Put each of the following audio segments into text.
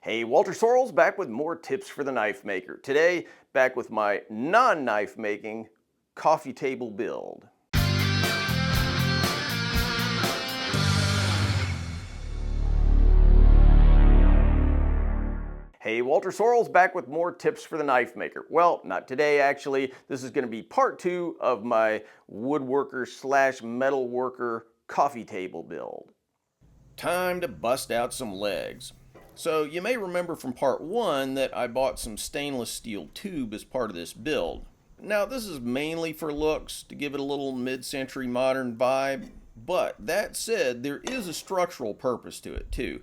Hey, Walter Sorrells back with more tips for the knife maker. Today, back with my non-knife making coffee table build. Hey, Walter Sorrells back with more tips for the knife maker. Well, not today actually. This is going to be part 2 of my woodworker slash metalworker coffee table build. Time to bust out some legs. So you may remember from part 1 that I bought some stainless steel tube as part of this build. Now this is mainly for looks, to give it a little mid-century modern vibe, but that said, there is a structural purpose to it too.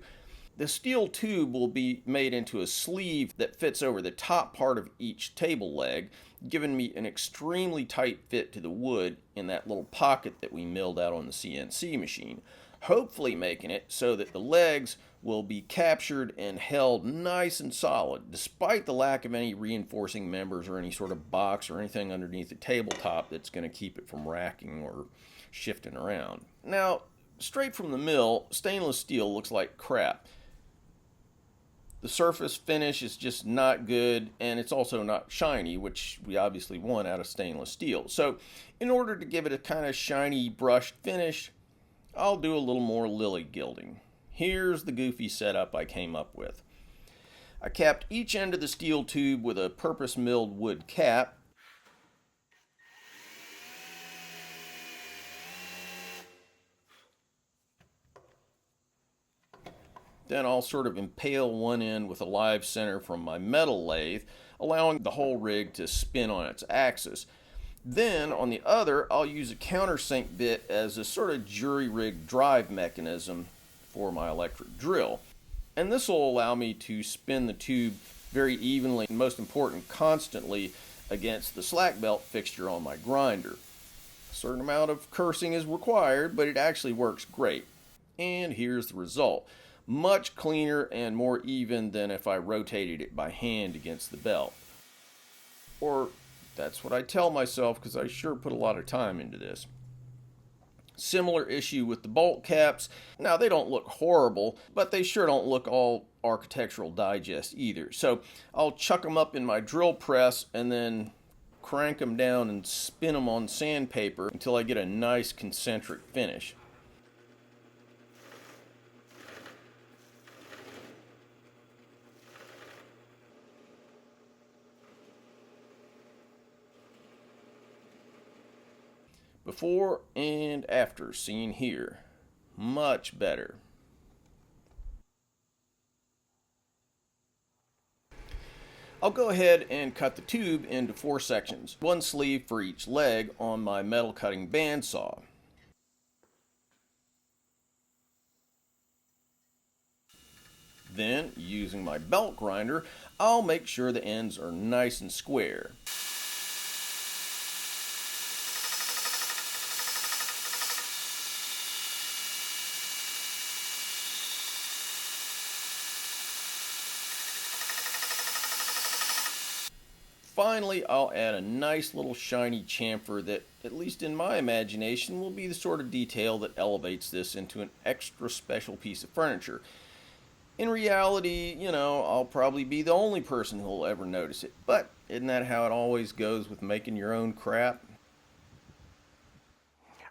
The steel tube will be made into a sleeve that fits over the top part of each table leg, giving me an extremely tight fit to the wood in that little pocket that we milled out on the CNC machine, hopefully making it so that the legs will be captured and held nice and solid, despite the lack of any reinforcing members or any sort of box or anything underneath the tabletop that's going to keep it from racking or shifting around. Now, straight from the mill, stainless steel looks like crap. The surface finish is just not good, and it's also not shiny, which we obviously want out of stainless steel. So in order to give it a kind of shiny brushed finish, I'll do a little more lily gilding. Here's the goofy setup I came up with. I capped each end of the steel tube with a purpose milled wood cap. Then I'll sort of impale one end with a live center from my metal lathe, allowing the whole rig to spin on its axis. Then on the other, I'll use a countersink bit as a sort of jury rig drive mechanism for my electric drill. And this will allow me to spin the tube very evenly, and most important, constantly against the slack belt fixture on my grinder. A certain amount of cursing is required, but it actually works great. And here's the result. Much cleaner and more even than if I rotated it by hand against the belt. Or that's what I tell myself, because I sure put a lot of time into this. Similar issue with the bolt caps. Now they don't look horrible, but they sure don't look all Architectural Digest either. So I'll chuck them up in my drill press and then crank them down and spin them on sandpaper until I get a nice concentric finish. Before and after seen here. Much better. I'll go ahead and cut the tube into 4 sections, one sleeve for each leg on my metal cutting bandsaw. Then, using my belt grinder, I'll make sure the ends are nice and square. Finally, I'll add a nice little shiny chamfer that, at least in my imagination, will be the sort of detail that elevates this into an extra special piece of furniture. In reality, I'll probably be the only person who'll ever notice it, but isn't that how it always goes with making your own crap?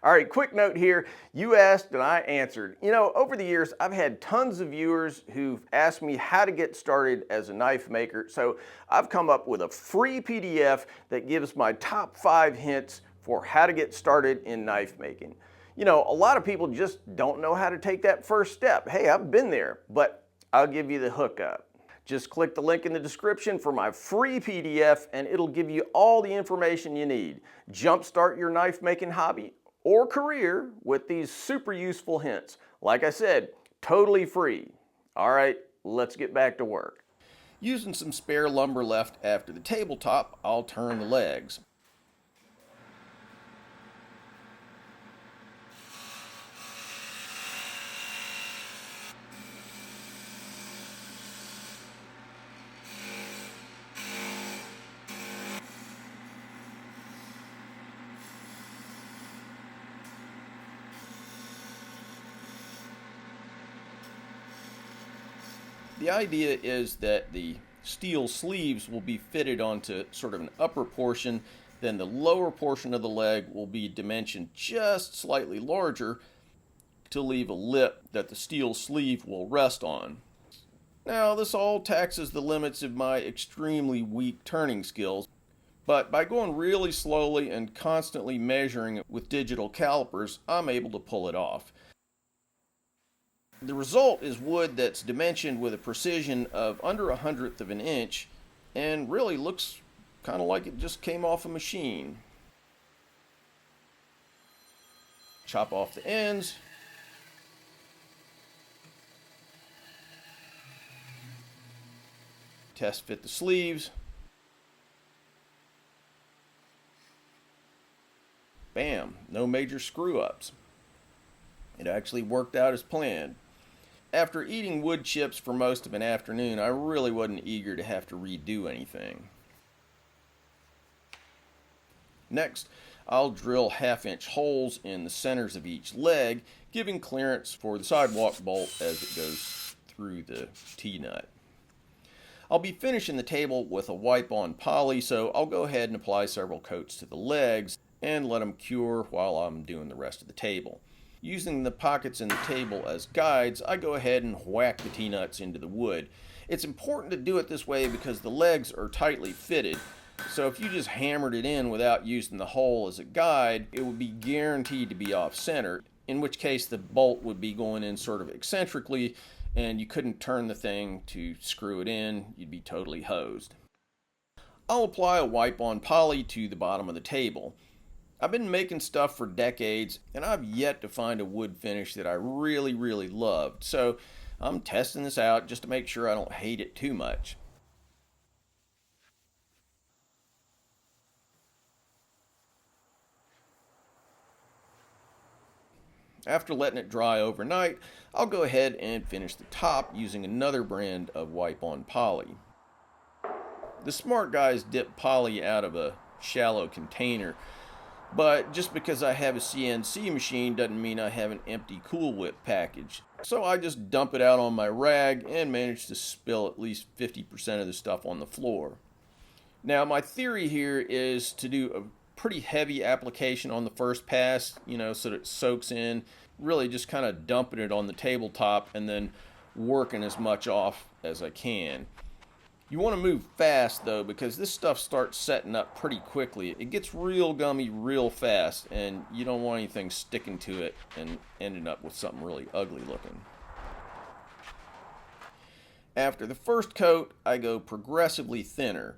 All right, quick note here. You asked and I answered. Over the years, I've had tons of viewers who've asked me how to get started as a knife maker. So I've come up with a free PDF that gives my top 5 hints for how to get started in knife making. A lot of people just don't know how to take that first step. Hey, I've been there, but I'll give you the hookup. Just click the link in the description for my free PDF and it'll give you all the information you need. Jumpstart your knife making hobby or career with these super useful hints. Like I said, totally free. All right, let's get back to work. Using some spare lumber left after the tabletop, I'll turn the legs. The idea is that the steel sleeves will be fitted onto sort of an upper portion, then the lower portion of the leg will be dimensioned just slightly larger to leave a lip that the steel sleeve will rest on. Now, this all taxes the limits of my extremely weak turning skills, but by going really slowly and constantly measuring it with digital calipers, I'm able to pull it off. The result is wood that's dimensioned with a precision of under 1/100th of an inch and really looks kind of like it just came off a machine. Chop off the ends. Test fit the sleeves. Bam, no major screw-ups. It actually worked out as planned. After eating wood chips for most of an afternoon, I really wasn't eager to have to redo anything. Next, I'll drill 1/2-inch holes in the centers of each leg, giving clearance for the sidewalk bolt as it goes through the T-nut. I'll be finishing the table with a wipe-on poly, so I'll go ahead and apply several coats to the legs and let them cure while I'm doing the rest of the table. Using the pockets in the table as guides, I go ahead and whack the T-nuts into the wood. It's important to do it this way because the legs are tightly fitted, so if you just hammered it in without using the hole as a guide, it would be guaranteed to be off-center, in which case the bolt would be going in sort of eccentrically and you couldn't turn the thing to screw it in. You'd be totally hosed. I'll apply a wipe-on poly to the bottom of the table. I've been making stuff for decades, and I've yet to find a wood finish that I really, really loved. So I'm testing this out just to make sure I don't hate it too much. After letting it dry overnight, I'll go ahead and finish the top using another brand of wipe-on poly. The smart guys dip poly out of a shallow container, but just because I have a CNC machine doesn't mean I have an empty Cool Whip package. So I just dump it out on my rag and manage to spill at least 50% of the stuff on the floor. Now, my theory here is to do a pretty heavy application on the first pass, so that it soaks in, really just kind of dumping it on the tabletop and then working as much off as I can. You want to move fast though, because this stuff starts setting up pretty quickly. It gets real gummy real fast, and you don't want anything sticking to it and ending up with something really ugly looking. After the first coat, I go progressively thinner.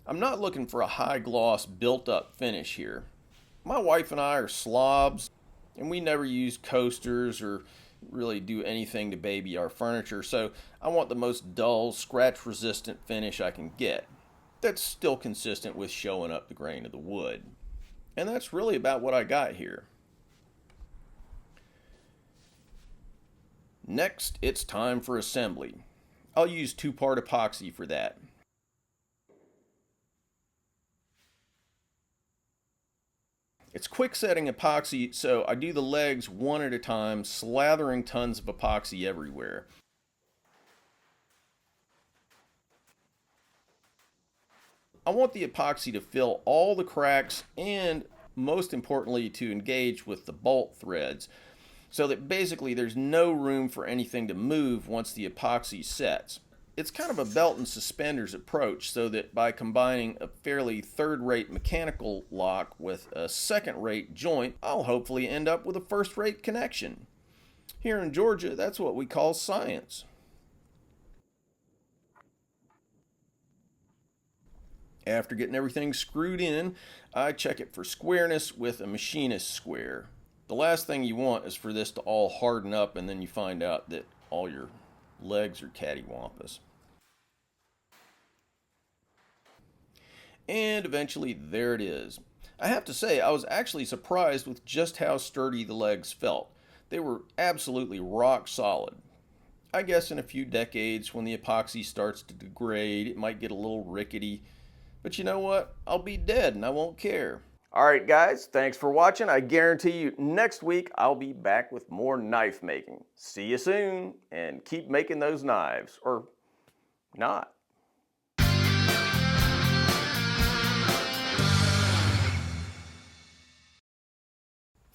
I'm not looking for a high gloss built up finish here. My wife and I are slobs, and we never use coasters or really do anything to baby our furniture, so I want the most dull, scratch resistant finish I can get. That's still consistent with showing up the grain of the wood. And that's really about what I got here. Next, it's time for assembly. I'll use 2-part epoxy for that. It's quick setting epoxy, so I do the legs one at a time, slathering tons of epoxy everywhere. I want the epoxy to fill all the cracks and, most importantly, to engage with the bolt threads, so that basically there's no room for anything to move once the epoxy sets. It's kind of a belt and suspenders approach, so that by combining a fairly third-rate mechanical lock with a second-rate joint, I'll hopefully end up with a first-rate connection. Here in Georgia, that's what we call science. After getting everything screwed in, I check it for squareness with a machinist square. The last thing you want is for this to all harden up and then you find out that all your legs are cattywampus. And eventually there it is. I have to say, I was actually surprised with just how sturdy the legs felt. They were absolutely rock solid. I guess in a few decades, when the epoxy starts to degrade, it might get a little rickety. But you know what? I'll be dead and I won't care. Alright guys, thanks for watching. I guarantee you next week I'll be back with more knife making. See you soon, and keep making those knives. Or not.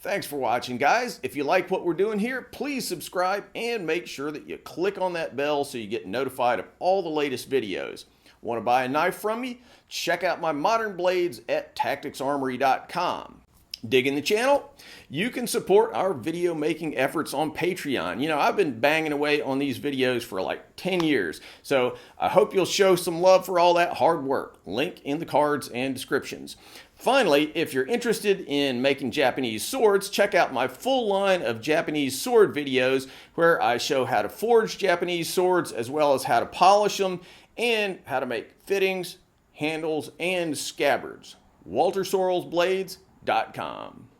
Thanks for watching, guys. If you like what we're doing here, please subscribe and make sure that you click on that bell so you get notified of all the latest videos. Want to buy a knife from me? Check out my modern blades at tacticsarmory.com. Digging the channel? You can support our video making efforts on Patreon. You know, I've been banging away on these videos for like 10 years, so I hope you'll show some love for all that hard work. Link in the cards and descriptions. Finally, if you're interested in making Japanese swords, check out my full line of Japanese sword videos where I show how to forge Japanese swords as well as how to polish them and how to make fittings, handles, and scabbards. WalterSorrellsBlades.com.